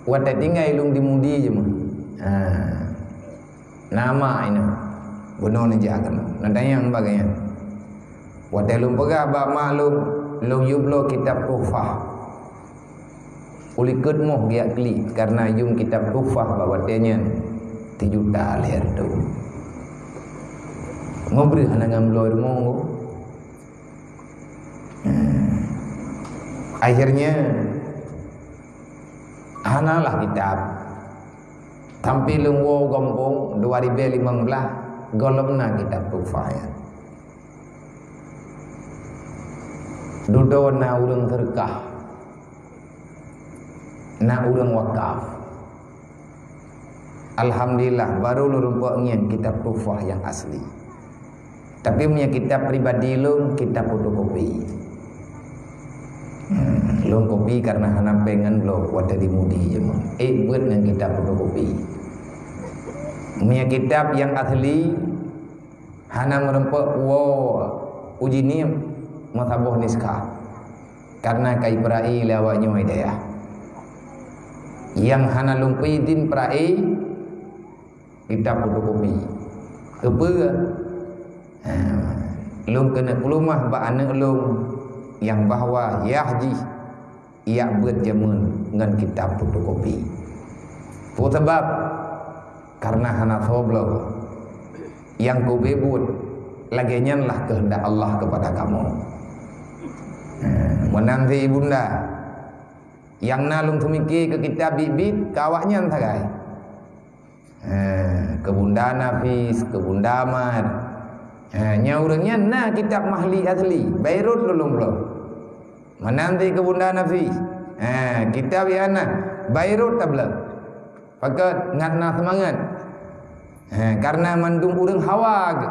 Watak tinggal ilung dimudi je mah. Nama ini benar ni jangan. Nanti yang bagian. Watak ilung pegah bak maklum lung yublo kitab tuhfah. Ulikut moh giat kli karena yum kitab tuhfah bawatnya 3 juta leher tu. Ngobri hana ngamlo mongo. Akhirnya hanalah kitab tampilung wo gompong 2015 golongna kitab tuhfah. Dudona urang terkah na urang wakaf. Alhamdulillah baru lurumpaknya kitab tuhfah yang asli. Tapi punya kitab pribadi lung kitab fotokopi. Lung kopi karena hana pengen lo wadah dimudi je mah. Buat dengan kitab fotokopi. Punya kitab yang asli hana merempak uji ni mataboh niskah. Karena kai perai lawaknya hidayah. Yang hana lumpi din perai kitab fotokopi. Kepa lung kena pelumah ba anak lung yang bahwa ya haji ia berjamun dengan kitab fotokopi. Sebab karena hana soblo yang ku bebut laginya lah kehendak Allah kepada kamu. Menanti ibunda yang nalung tumiki ke kitab bibit kawaknya antagai. Ke Bunda Nafis, ke Bunda Ahmad. Nyaurangnya nah kitab mahli asli Beirut belum. Menanti ke Bunda Nafis. Kitab yang nah Beirut tak belum. Pakat ngatna semangat. Karena mandung urang hawa ke.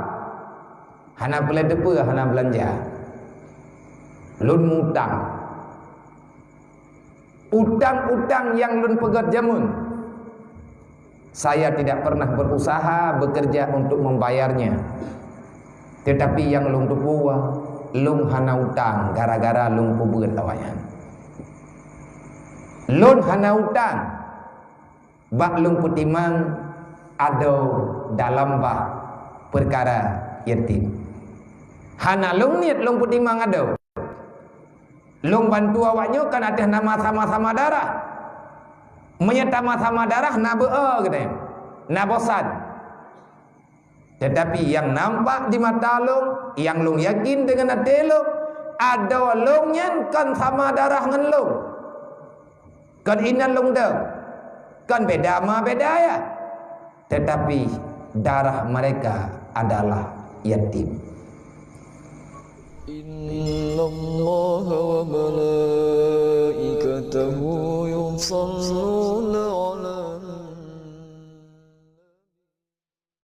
Hana pelai depa, hana belanja. Lun mutang. Utang-utang yang lun pegat jamun. Saya tidak pernah berusaha bekerja untuk membayarnya. Tetapi yang lung tupuwa, lung hana utang gara-gara lung pubeut awayan. Lun hana utang. Bak lung putimang ada dalam bah perkara yatim. Hana lung niat lung putimang ada. Lung bantu awaknya kan ada nama sama-sama darah. Menyetama-sama darah na be'a katanya. Na bosan. Tetapi yang nampak di mata lung, yang lung yakin dengan hati lung, ada lung yang kan sama darah dengan lung. Kan inan lung dah. Kan beda ma beda ya. Tetapi darah mereka adalah yatim. Innallaha wa malaikatahu yusalluna